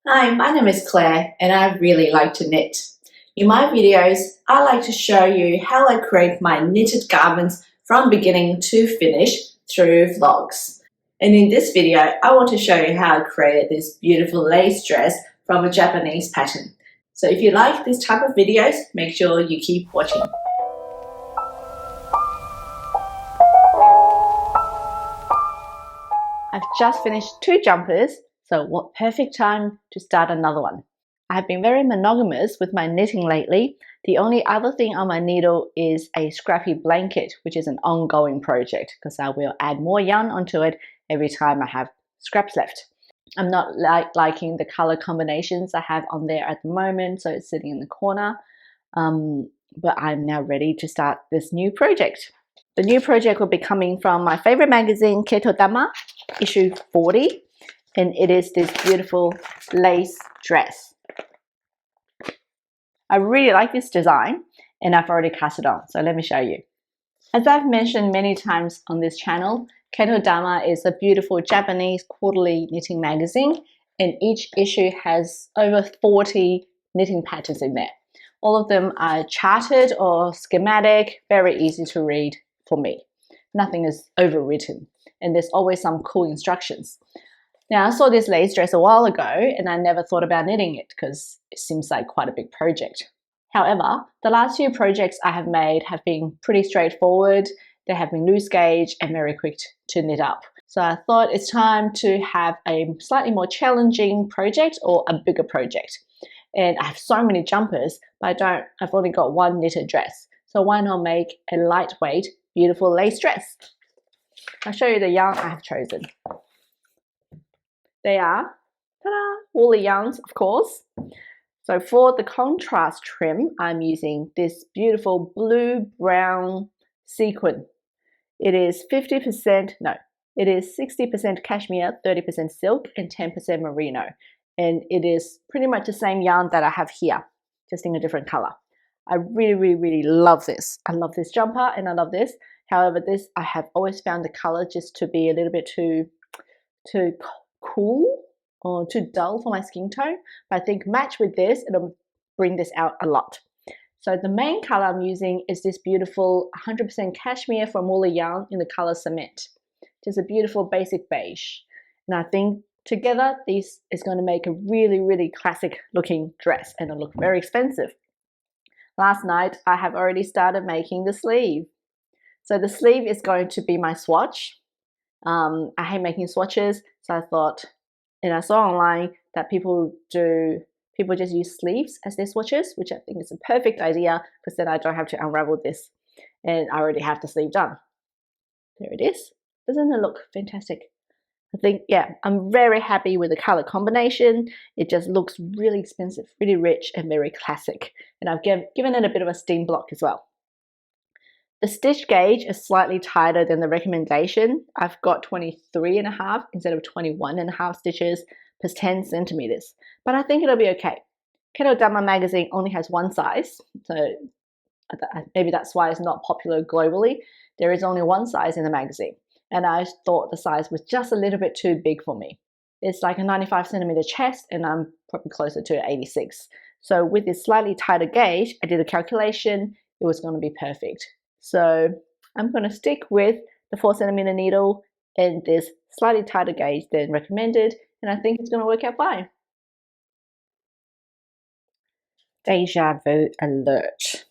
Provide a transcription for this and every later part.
Hi, my name is Claire and I really like to knit. In my videos, I like to show you how I create my knitted garments from beginning to finish through vlogs. And in this video, I want to show you how I created this beautiful lace dress from a Japanese pattern. So if you like this type of videos, make sure you keep watching. I've just finished 2 jumpers, so what perfect time to start another one. I have been very monogamous with my knitting lately. The only other thing on my needle is a scrappy blanket, which is an ongoing project because I will add more yarn onto it every time I have scraps left. I'm not liking the color combinations I have on there at the moment, so it's sitting in the corner. But I'm now ready to start this new project. The new project will be coming from my favorite magazine, Keitodama, issue 40, and it is this beautiful lace dress. I really like this design and I've already cast it on, so let me show you. As I've mentioned many times on this channel, Keitodama is a beautiful Japanese quarterly knitting magazine, and each issue has over 40 knitting patterns in there. All of them are charted or schematic, very easy to read for me. Nothing is overwritten, and there's always some cool instructions. Now, I saw this lace dress a while ago and I never thought about knitting it because it seems like quite a big project. However, the last few projects I have made have been pretty straightforward. They have been loose gauge and very quick to knit up. So I thought it's time to have a slightly more challenging project or a bigger project. And I have so many jumpers, but I've only got one knitted dress. So why not make a lightweight, beautiful lace dress? I'll show you the yarn I have chosen. They are woolly yarns, of course. So for the contrast trim, I'm using this beautiful blue-brown sequin. It is 60% cashmere, 30% silk, and 10% merino. And it is pretty much the same yarn that I have here, just in a different color. I really love this. I love this jumper and I love this. However, this I have always found the color just to be a little bit too cool or too dull for my skin tone. But I think match with this, it'll bring this out a lot. So the main color I'm using is this beautiful 100% cashmere from woolly yarn in the color cement. Just a beautiful basic beige. And I think together this is going to make a really classic looking dress, and it'll look very expensive. Last night I have already started making the sleeve. So the sleeve is going to be my swatch. I hate making swatches, so I thought, and I saw online that people just use sleeves as their swatches, which I think is a perfect idea because then I don't have to unravel this, and I already have the sleeve done. There it is. Doesn't it look fantastic? I think, yeah, I'm very happy with the color combination. It just looks really expensive, really rich, and very classic. And I've given it a bit of a steam block as well. The stitch gauge is slightly tighter than the recommendation. I've got 23.5 instead of 21.5 stitches per 10 centimeters, but I think it'll be okay. Keitodama magazine only has one size, so maybe that's why it's not popular globally. There is only one size in the magazine, and I thought the size was just a little bit too big for me. It's like a 95 centimeter chest, and I'm probably closer to 86. So with this slightly tighter gauge, I did a calculation, it was going to be perfect. So I'm going to stick with the 4 centimeter needle and this slightly tighter gauge than recommended, and I think it's going to work out fine. Deja vu alert.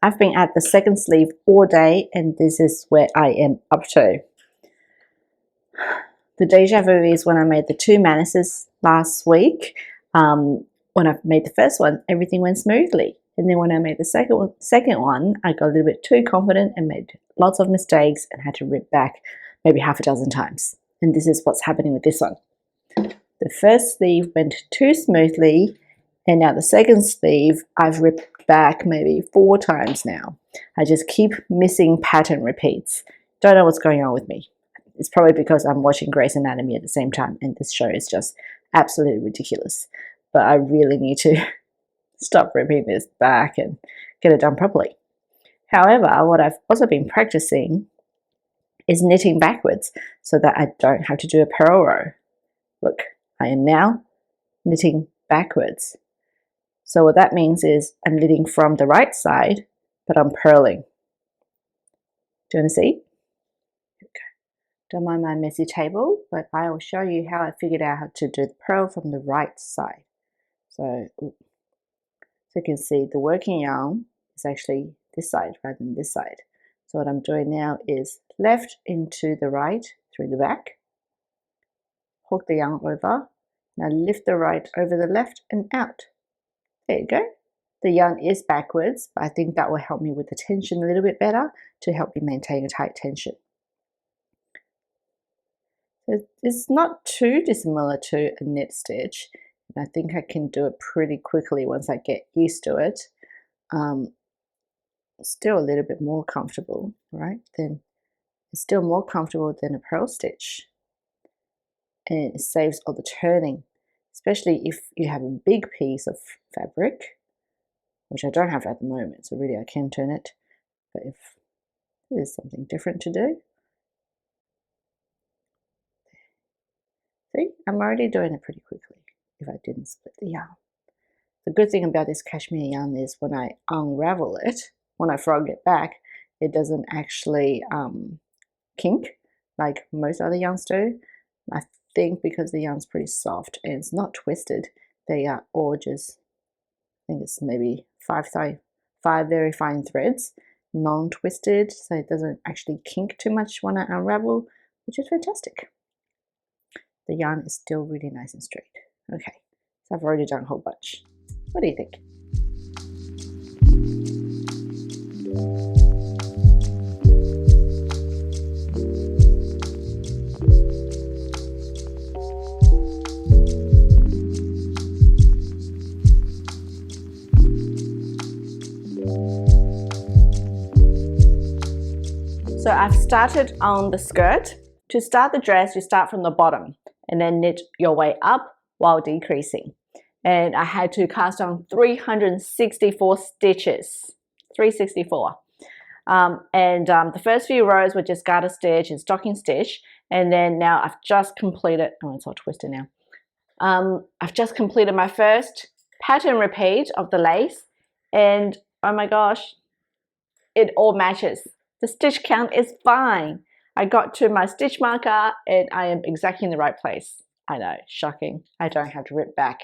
I've been at the second sleeve all day and this is where I am up to. The deja vu is when I made the 2 manises last week. When I made the first one, everything went smoothly. And then when I made the second one, I got a little bit too confident and made lots of mistakes and had to rip back maybe half a dozen times. And this is what's happening with this one. The first sleeve went too smoothly, and now the second sleeve, I've ripped back maybe 4 times now. I just keep missing pattern repeats. Don't know what's going on with me. It's probably because I'm watching Grey's Anatomy at the same time, and this show is just absolutely ridiculous. But I really need to stop ripping this back and get it done properly. However, what I've also been practicing is knitting backwards so that I don't have to do a purl row. Look, I am now knitting backwards. So what that means is I'm knitting from the right side, but I'm purling. Do you want to see? Don't mind my messy table, but I will show you how I figured out how to do the purl from the right side. So you can see the working yarn is actually this side rather than this side. So what I'm doing now is left into the right through the back, hook the yarn over, now lift the right over the left and out. There you go. The yarn is backwards, but I think that will help me with the tension a little bit better to help you maintain a tight tension. It's not too dissimilar to a knit stitch, and I think I can do it pretty quickly once I get used to it. Still a little bit more comfortable, right? It's still more comfortable than a purl stitch, and it saves all the turning, especially if you have a big piece of fabric, which I don't have at the moment, so really I can turn it, but if there's something different to do. See, I'm already doing it pretty quickly if I didn't split the yarn. The good thing about this cashmere yarn is when I unravel it, when I frog it back, it doesn't actually kink like most other yarns do. I think because the yarn's pretty soft and it's not twisted, they are all just, I think it's maybe five very fine threads, non-twisted, so it doesn't actually kink too much when I unravel, which is fantastic. The yarn is still really nice and straight. Okay, so I've already done a whole bunch. What do you think? So I've started on the skirt. To start the dress, you start from the bottom and then knit your way up while decreasing. And I had to cast on 364 stitches, 364. The first few rows were just garter stitch and stocking stitch, and then now I've just completed, oh, it's all twisted now. I've just completed my first pattern repeat of the lace, and oh my gosh, it all matches. The stitch count is fine. I got to my stitch marker and I am exactly in the right place. I know, shocking. I don't have to rip back.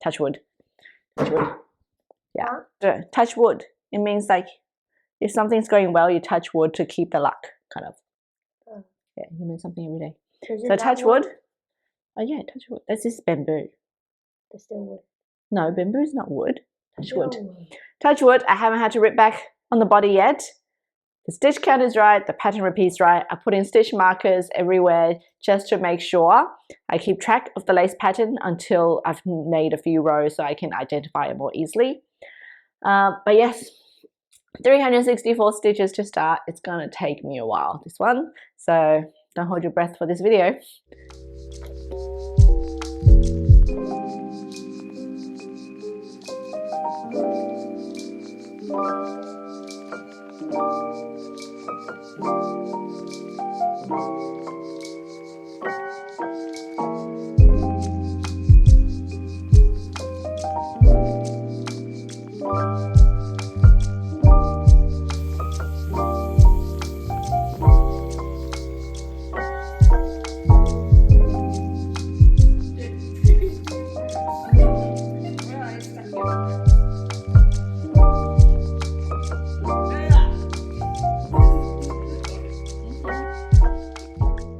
Touch wood. Touch wood. Yeah, touch wood. It means like if something's going well, you touch wood to keep the luck, kind of. Yeah, you know something every day. So touch wood. Oh yeah, touch wood. That's just bamboo. That's still wood. No, bamboo is not wood. Touch wood. Touch wood. I haven't had to rip back on the body yet. The stitch count is right, the pattern repeats right. I put in stitch markers everywhere just to make sure I keep track of the lace pattern until I've made a few rows so I can identify it more easily. But yes, 364 stitches to start. It's going to take me a while, this one. So don't hold your breath for this video.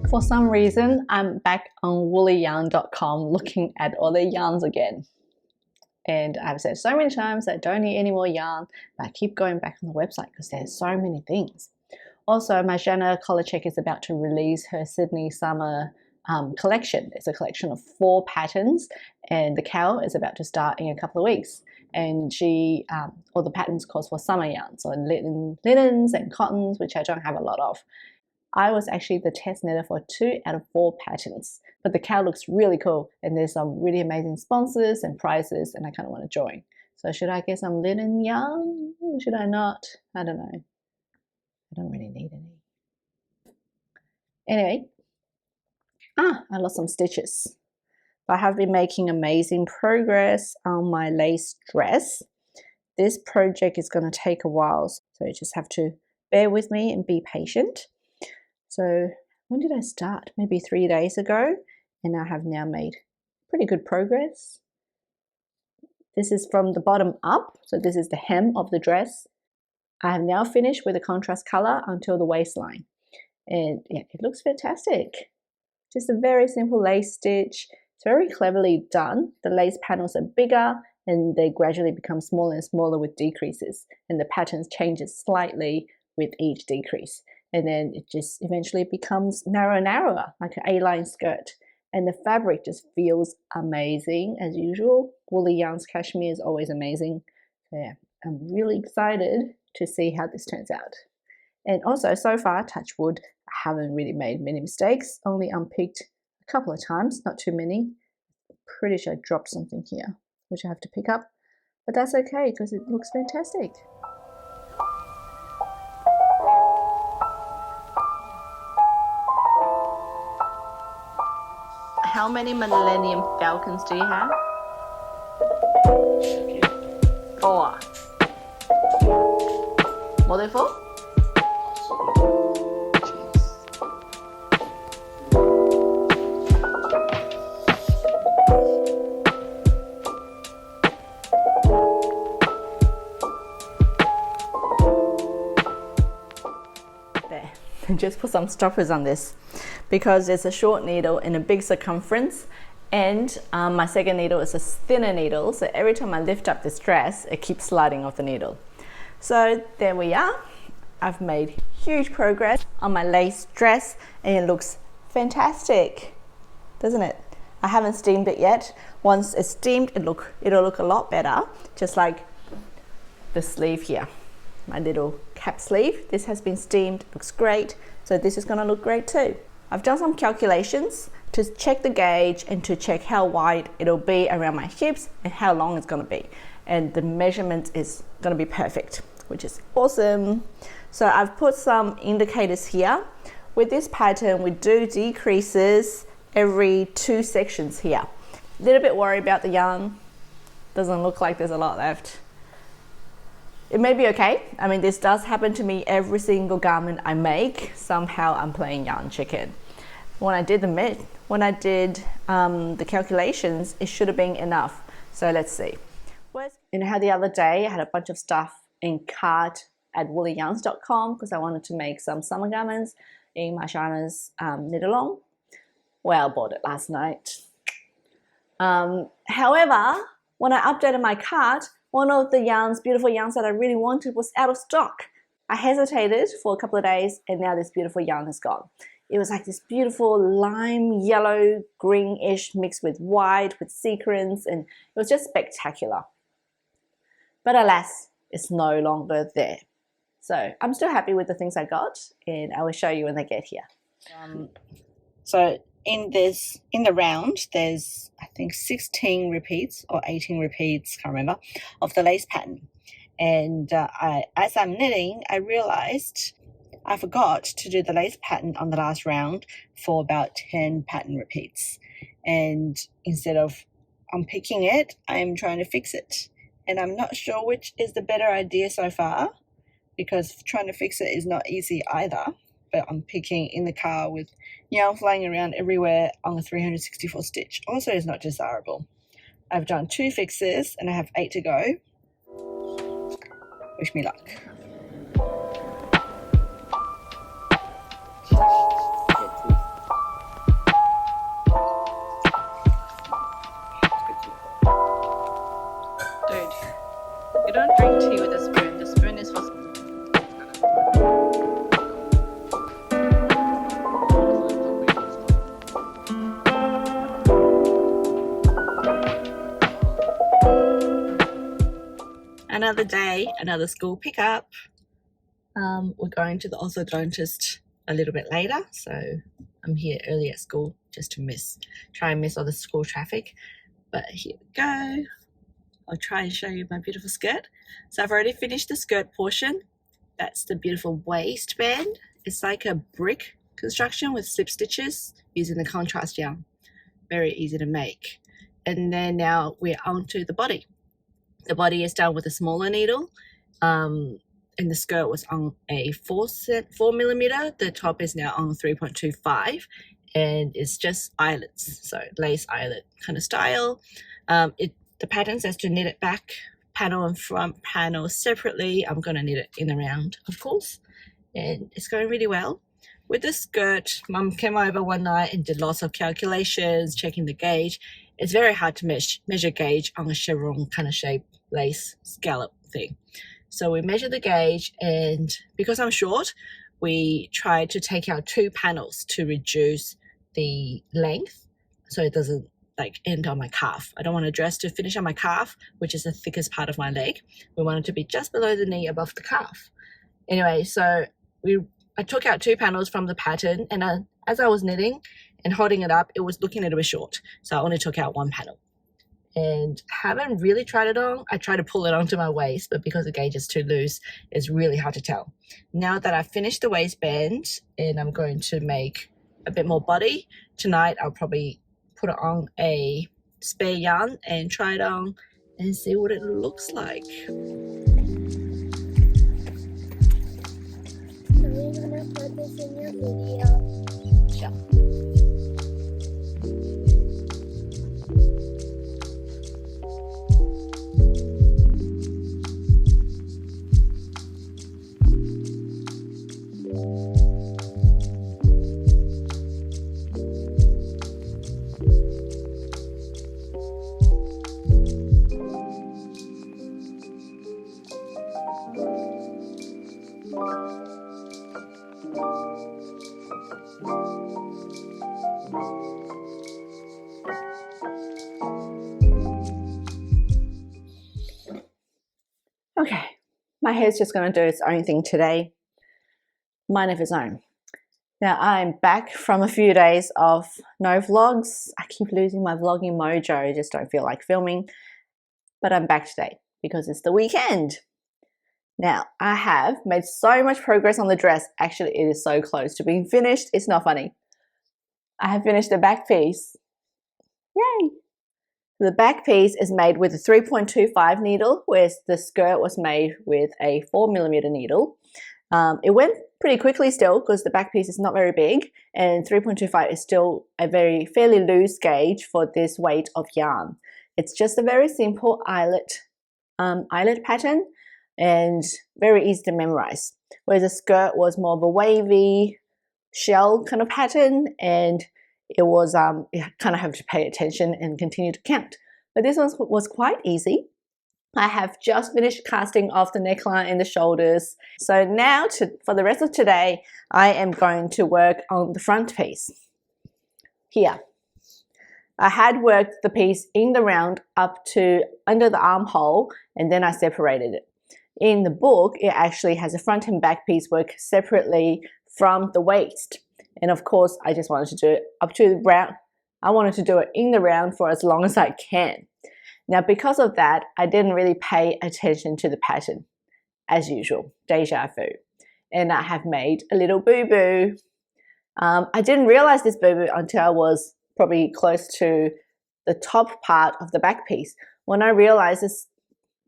For some reason, I'm back on woollyyarn.com looking at all the yarns again. And I've said so many times I don't need any more yarn, but I keep going back on the website because there's so many things. Also, Marzena Kolaczek is about to release her Sydney summer collection. It's a collection of 4 patterns, and the cowl is about to start in a couple of weeks. And she, all the patterns calls for summer yarns, so linens and cottons, which I don't have a lot of. I was actually the test knitter for 2 out of 4 patterns, but the cowl looks really cool and there's some really amazing sponsors and prices and I kind of want to join. So should I get some linen yarn? Should I not? I don't know. I don't really need any. Anyway, I lost some stitches. I have been making amazing progress on my lace dress. This project is going to take a while, so you just have to bear with me and be patient. So when did I start? Maybe 3 days ago, and I have now made pretty good progress. This is from the bottom up, so this is the hem of the dress. I have now finished with the contrast color until the waistline, and yeah, it looks fantastic. Just a very simple lace stitch. It's very cleverly done. The lace panels are bigger and they gradually become smaller and smaller with decreases, and the patterns changes slightly with each decrease, and then it just eventually becomes narrower and narrower, like an A-line skirt. And the fabric just feels amazing as usual. Woolly yarns cashmere is always amazing. So yeah, I'm really excited to see how this turns out. And also, so far, touch wood, I haven't really made many mistakes, only unpicked a couple of times, not too many. Pretty sure I dropped something here, which I have to pick up, but that's okay because it looks fantastic. How many Millennium Falcons do you have? 4. More than 4? There. Just put some stoppers on this because it's a short needle and a big circumference, and my second needle is a thinner needle, so every time I lift up this dress it keeps sliding off the needle. So there we are. I've made huge progress on my lace dress and it looks fantastic, doesn't it? I haven't steamed it yet. Once it's steamed, it'll look a lot better, just like the sleeve here, my little cap sleeve. This has been steamed, looks great, so this is going to look great too. I've done some calculations to check the gauge and to check how wide it'll be around my hips and how long it's going to be, and the measurement is going to be perfect, which is awesome. So I've put some indicators here. With this pattern we do decreases every 2 sections here. A little bit worried about the yarn, doesn't look like there's a lot left. It may be okay. I mean, this does happen to me every single garment I make. Somehow I'm playing yarn chicken. When I did the calculations, it should have been enough. So let's see. You know how the other day I had a bunch of stuff in cart at woollyyarns.com because I wanted to make some summer garments in Marzana's knit along. Well, I bought it last night. However, when I updated my cart, one of the yarns, beautiful yarns that I really wanted was out of stock. I hesitated for a couple of days and now this beautiful yarn is gone. It was like this beautiful lime yellow greenish mixed with white with sequins, and it was just spectacular. But alas, it's no longer there. So I'm still happy with the things I got, and I will show you when they get here. So in the round, there's I think 16 repeats or 18 repeats, can't remember, of the lace pattern. And as I'm knitting, I realized I forgot to do the lace pattern on the last round for about 10 pattern repeats. And instead of unpicking it, I'm trying to fix it. And I'm not sure which is the better idea so far, because trying to fix it is not easy either. But I'm picking in the car with yarn flying around everywhere on the 364 stitch. Also is not desirable. I've done 2 fixes and I have 8 to go. Wish me luck. Dude, you don't drink tea with a spoon. The spoon is for... Another day, another school pickup. We're going to the orthodontist a little bit later, so I'm here early at school just to try and miss all the school traffic. But here we go. I'll try and show you my beautiful skirt. So I've already finished the skirt portion. That's the beautiful waistband. It's like a brick construction with slip stitches using the contrast yarn. very easy to make. And then now we're on to the body. The body is done with a smaller needle, and the skirt was on a 4mm. The top is now on 3.25, and it's just eyelets, so lace eyelet kind of style. The pattern says to knit it back panel and front panel separately. I'm going to knit it in the round, of course, and it's going really well. With the skirt, Mum came over one night and did lots of calculations, checking the gauge. It's very hard to measure gauge on a chevron kind of shape lace scallop thing. So we measured the gauge, and because I'm short, we tried to take out 2 panels to reduce the length so it doesn't like end on my calf. I don't want a dress to finish on my calf, which is the thickest part of my leg. We want it to be just below the knee above the calf. Anyway, so I took out 2 panels from the pattern, and as I was knitting and holding it up, it was looking a little bit short. So I only took out 1 panel. And haven't really tried it on. I tried to pull it onto my waist, but because the gauge is too loose, it's really hard to tell. Now that I've finished the waistband and I'm going to make a bit more body, tonight I'll probably put it on a spare yarn and try it on and see what it looks like. So we're gonna put this in your video. Yeah. Okay, my hair's just going to do its own thing today, mind of its own. Now I'm back from a few days of no vlogs. I keep losing my vlogging mojo, I just don't feel like filming, but I'm back today because it's the weekend. Now I have made so much progress on the dress. Actually, it is so close to being finished, it's not funny. I have finished the back piece. Yay! The back piece is made with a 3.25 needle, whereas the skirt was made with a 4mm needle. It went pretty quickly still because the back piece is not very big, and 3.25 is still a fairly loose gauge for this weight of yarn. It's just a very simple eyelet pattern and very easy to memorize, whereas the skirt was more of a wavy shell kind of pattern, and it was you kind of have to pay attention and continue to count. But this one was quite easy. I have just finished casting off the neckline and the shoulders. So now for the rest of today, I am going to work on the front piece. Here, I had worked the piece in the round up to under the armhole, and then I separated it. In the book, it actually has a front and back piece work separately from the waist. And of course, I just wanted to do it up to the round. I wanted to do it in the round for as long as I can. Now, because of that, I didn't really pay attention to the pattern, as usual, deja vu. And I have made a little boo-boo. I didn't realize this boo-boo until I was probably close to the top part of the back piece. When I realized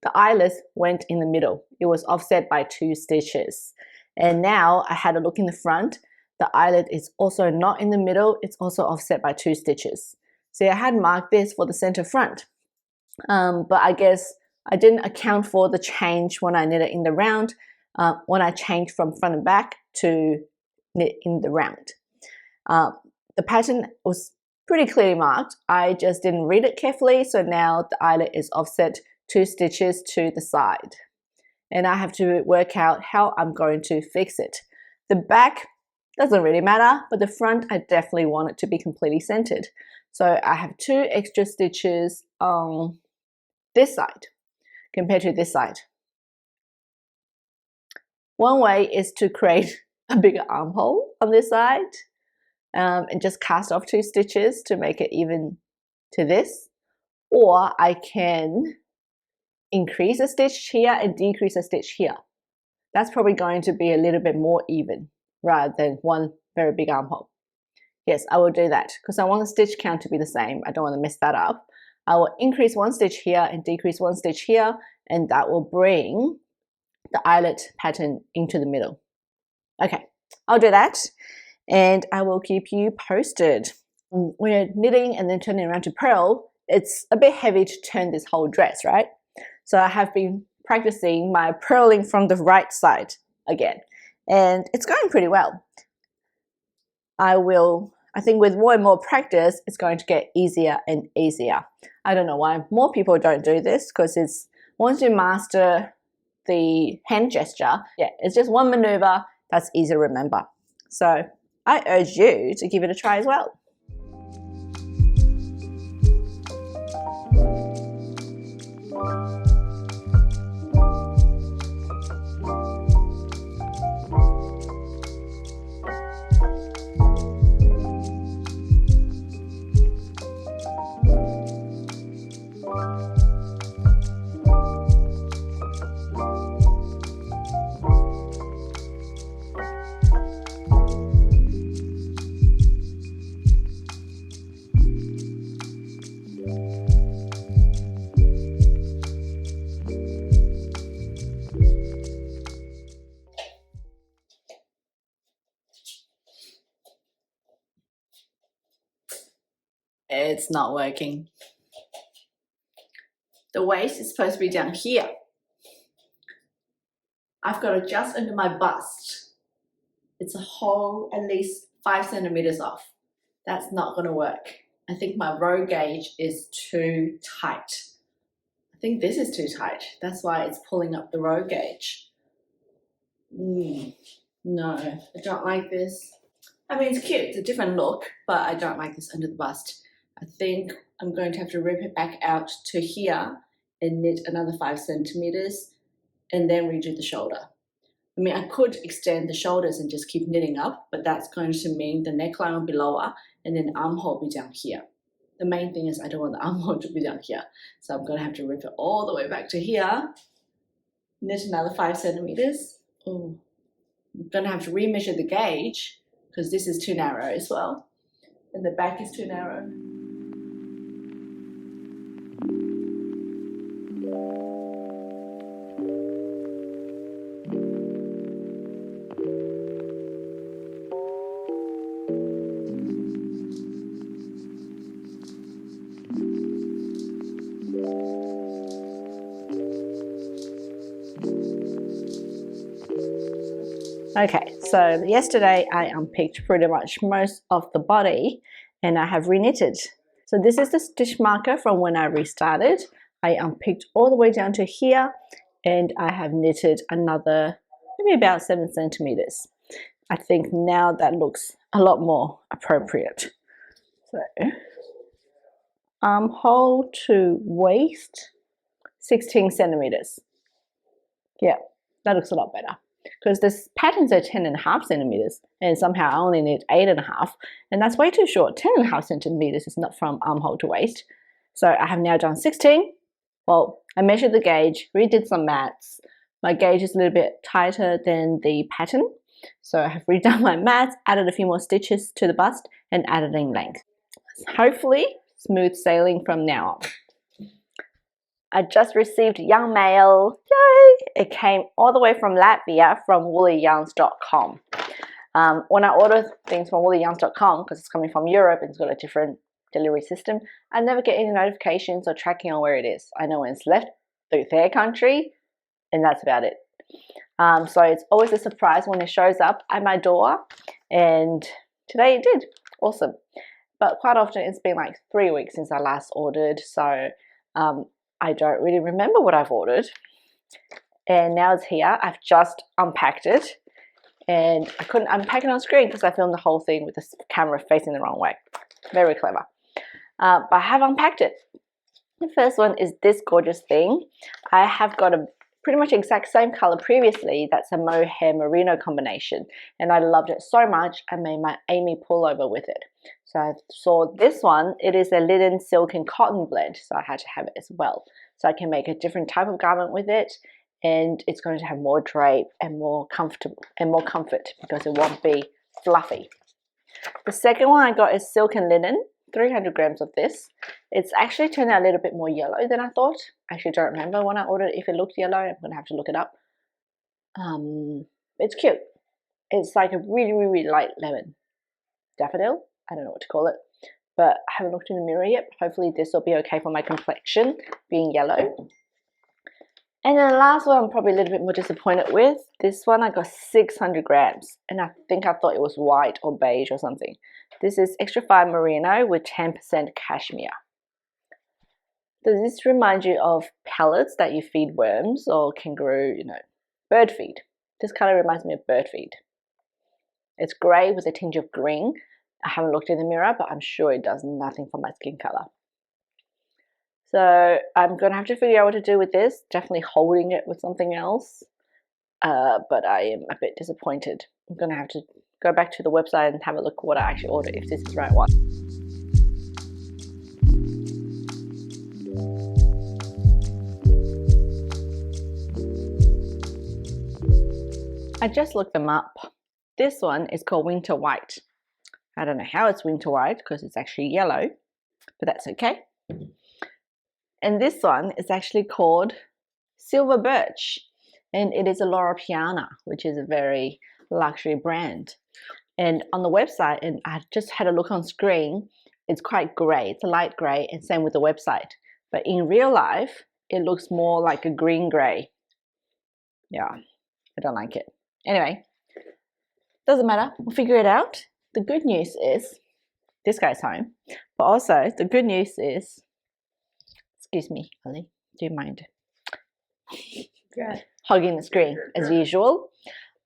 the eyelet went in the middle. It was offset by 2 stitches. And now I had a look in the front. The eyelet is also not in the middle, it's also offset by 2 stitches. See, I had marked this for the center front, but I guess I didn't account for the change when I knit it in the round, when I changed from front and back to knit in the round. The pattern was pretty clearly marked, I just didn't read it carefully, so now the eyelet is offset 2 stitches to the side. And I have to work out how I'm going to fix it. The back doesn't really matter, but the front I definitely want it to be completely centered. So I have 2 extra stitches on this side compared to this side. One way is to create a bigger armhole on this side and just cast off 2 stitches to make it even to this. Or I can increase a stitch here and decrease a stitch here. That's probably going to be a little bit more even, rather than one very big armhole. Yes, I will do that because I want the stitch count to be the same. I don't want to mess that up. I will increase one stitch here and decrease one stitch here, and that will bring the eyelet pattern into the middle. Okay, I'll do that and I will keep you posted. When you're knitting and then turning around to purl, it's a bit heavy to turn this whole dress, right? So I have been practicing my purling from the right side again, and it's going pretty well. I think with more and more practice, it's going to get easier and easier. I don't know why more people don't do this, because it's once you master the hand gesture, yeah, it's just one maneuver that's easy to remember. So I urge you to give it a try as well. It's not working. The waist is supposed to be down here. I've got it just under my bust. It's a whole at least 5 centimeters off. That's not going to work. I think my row gauge is too tight. I think this is too tight. That's why it's pulling up the row gauge. No, I don't like this. I mean, it's cute. It's a different look, but I don't like this under the bust. I think I'm going to have to rip it back out to here and knit another 5 centimeters and then redo the shoulder. I mean, I could extend the shoulders and just keep knitting up, but that's going to mean the neckline will be lower and then the armhole will be down here. The main thing is I don't want the armhole to be down here. So I'm going to have to rip it all the way back to here, knit another 5 centimeters. Oh, I'm going to have to remeasure the gauge because this is too narrow as well. And the back is too narrow. Okay, so yesterday I unpicked pretty much most of the body and I have reknitted. So this is the stitch marker from when I restarted. I unpicked all the way down to here and I have knitted another maybe about 7 centimeters. I think now that looks a lot more appropriate. So armhole to waist, 16 centimeters. Yeah, that looks a lot better. Because this patterns are 10.5 centimeters and somehow I only need 8.5, and that's way too short. 10.5 centimeters is not from armhole to waist. So I have now done 16. Well, I measured the gauge, redid some maths. My gauge is a little bit tighter than the pattern. So I have redone my maths, added a few more stitches to the bust and added in length. Hopefully smooth sailing from now on. I just received young mail. Yay! It came all the way from Latvia from woollyarns.com. When I order things from woollyarns.com, because it's coming from Europe and it's got a different delivery system, I never get any notifications or tracking on where it is. I know when it's left through their country, and that's about it. So it's always a surprise when it shows up at my door, and today it did. Awesome. But quite often it's been like 3 weeks since I last ordered, so I don't really remember what I've ordered. And now it's here. I've just unpacked it and I couldn't unpack it on screen because I filmed the whole thing with the camera facing the wrong way. Very clever. But I have unpacked it. The first one is this gorgeous thing. I have got a pretty much exact same color previously. That's a mohair merino combination and I loved it so much I made my Amy pullover with it. So I saw this one. It is a linen, silk and cotton blend, so I had to have it as well. So I can make a different type of garment with it and it's going to have more drape and more comfortable and more comfort because it won't be fluffy. The second one I got is silk and linen, 300 grams of this. It's actually turned out a little bit more yellow than I thought. I actually don't remember when I ordered it if it looked yellow. I'm going to have to look it up. It's cute. It's like a really, really light lemon. Daffodil? I don't know what to call it. But I haven't looked in the mirror yet. Hopefully this will be okay for my complexion, being yellow. And then the last one I'm probably a little bit more disappointed with. This one I got 600 grams. And I think I thought it was white or beige or something. This is extra fine merino with 10% cashmere. Does this remind you of pellets that you feed worms or kangaroo, bird feed? This color reminds me of bird feed. It's grey with a tinge of green. I haven't looked in the mirror, but I'm sure it does nothing for my skin color. So I'm going to have to figure out what to do with this. Definitely holding it with something else. But I am a bit disappointed. I'm going to have to go back to the website and have a look at what I actually ordered, if this is the right one. I just looked them up. This one is called Winter White. I don't know how it's winter white because it's actually yellow, but that's okay. And this one is actually called Silver Birch, and it is a Loro Piana, which is a very luxury brand. And on the website, and I just had a look on screen, it's quite grey. It's a light grey, and same with the website. But in real life, it looks more like a green grey. Yeah, I don't like it. Anyway, doesn't matter. We'll figure it out. The good news is this guy's home, but also the good news is, excuse me, Ollie, do you mind? Yeah. Hogging the screen as usual.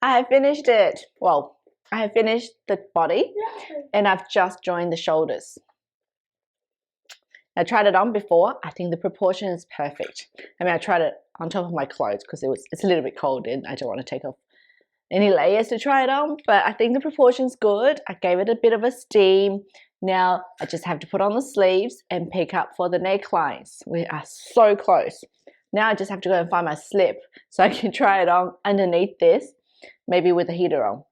I have finished it. Well, I have finished the body and I've just joined the shoulders. I tried it on before. I think the proportion is perfect. I mean, I tried it on top of my clothes because it's a little bit cold and I don't want to take off any layers to try it on, but I think the proportion's good. I gave it a bit of a steam. Now I just have to put on the sleeves and pick up for the necklines. We are so close. Now I just have to go and find my slip so I can try it on underneath this, maybe with the heater on.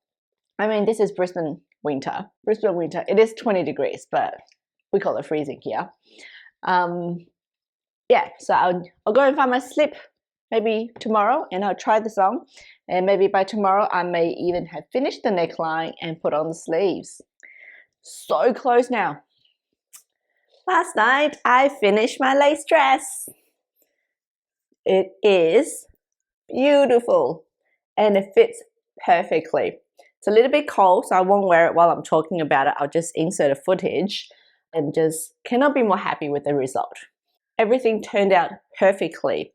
I mean, this is Brisbane winter. Brisbane winter, it is 20 degrees, but we call it freezing here. Yeah, so I'll go and find my slip maybe tomorrow and I'll try this on, and maybe by tomorrow I may even have finished the neckline and put on the sleeves. So close now. Last night I finished my lace dress. It is beautiful and it fits perfectly. It's a little bit cold, so I won't wear it while I'm talking about it. I'll just insert a footage and just cannot be more happy with the result. Everything turned out perfectly.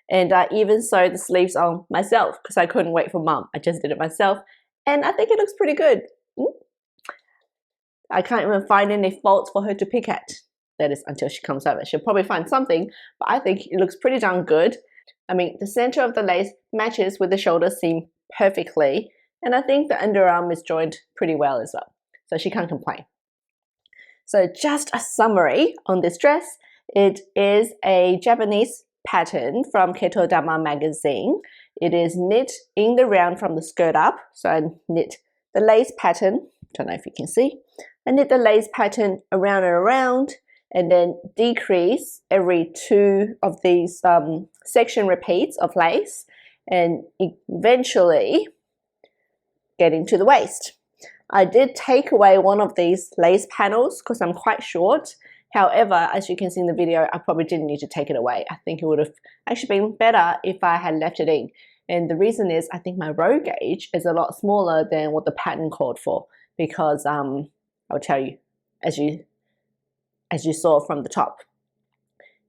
And I even sewed the sleeves on myself because I couldn't wait for Mum. I just did it myself and I think it looks pretty good. I can't even find any faults for her to pick at. That is until she comes over. She'll probably find something, but I think it looks pretty darn good. I mean, the center of the lace matches with the shoulders seam perfectly, and I think the underarm is joined pretty well as well. So she can't complain. So just a summary on this dress. It is a Japanese pattern from Keitodama magazine. It is knit in the round from the skirt up. So I knit the lace pattern, don't know if you can see. I knit the lace pattern around and around and then decrease every 2 of these section repeats of lace and eventually get into the waist. I did take away one of these lace panels because I'm quite short. However, as you can see in the video, I probably didn't need to take it away. I think it would have actually been better if I had left it in. And the reason is I think my row gauge is a lot smaller than what the pattern called for, because I'll tell you as you saw from the top.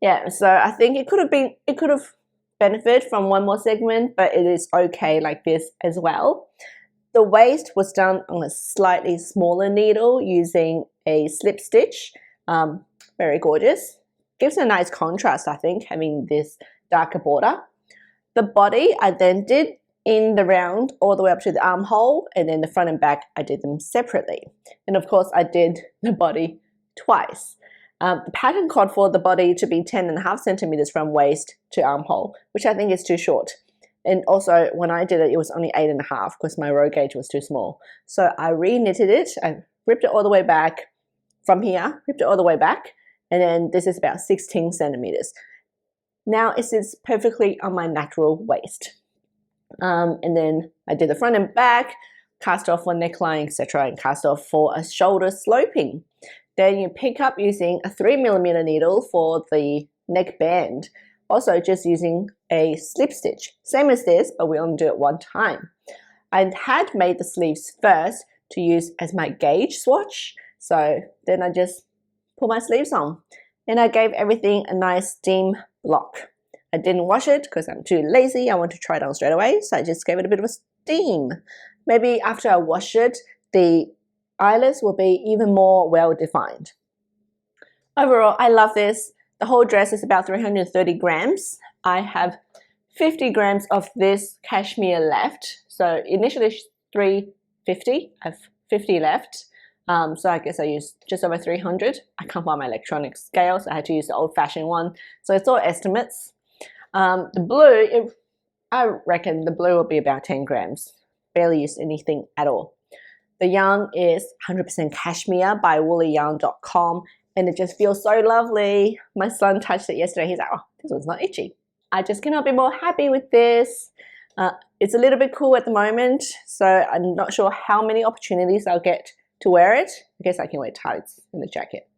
Yeah, so I think it could have benefited from one more segment, but it is okay like this as well. The waist was done on a slightly smaller needle using a slip stitch. Very gorgeous. Gives a nice contrast, I think, having this darker border. The body I then did in the round all the way up to the armhole, and then the front and back I did them separately. And of course I did the body twice. The pattern called for the body to be 10.5 centimeters from waist to armhole, which I think is too short. And also when I did it, it was only 8.5 because my row gauge was too small. So I re-knitted it, I ripped it all the way back from here, ripped it all the way back, and then this is about 16 centimeters. Now it sits perfectly on my natural waist. And then I did the front and back, cast off for neckline, etc., and cast off for a shoulder sloping. Then you pick up using a 3mm needle for the neck band. Also just using a slip stitch, same as this, but we only do it one time. I had made the sleeves first to use as my gauge swatch, so then I just put my sleeves on. And I gave everything a nice steam block. I didn't wash it because I'm too lazy. I want to try it on straight away, so I just gave it a bit of a steam. Maybe after I wash it, the eyelets will be even more well defined. Overall, I love this. The whole dress is about 330 grams. I have 50 grams of this cashmere left. So initially 350, I have 50 left. So I guess I used just over 300. I can't find my electronic scale, so I had to use the old-fashioned one. So it's all estimates. The blue, I reckon the blue will be about 10 grams. Barely used anything at all. The yarn is 100% cashmere by woollyarn.com, and it just feels so lovely. My son touched it yesterday. He's like, oh, this one's not itchy. I just cannot be more happy with this. It's a little bit cool at the moment, so I'm not sure how many opportunities I'll get to wear it. I guess I can wear tights in the jacket.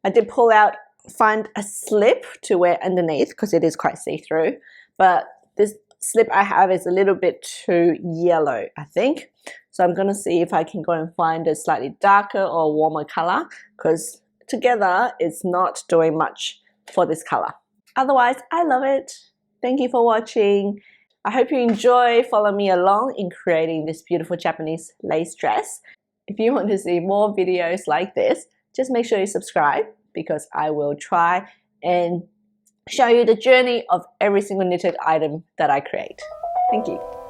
I did pull out, find a slip to wear underneath because it is quite see-through, but this slip I have is a little bit too yellow, I think. So I'm going to see if I can go and find a slightly darker or warmer color, because together it's not doing much for this color. Otherwise, I love it. Thank you for watching. I hope you enjoy following me along in creating this beautiful Japanese lace dress. If you want to see more videos like this, just make sure you subscribe, because I will try and show you the journey of every single knitted item that I create. Thank you.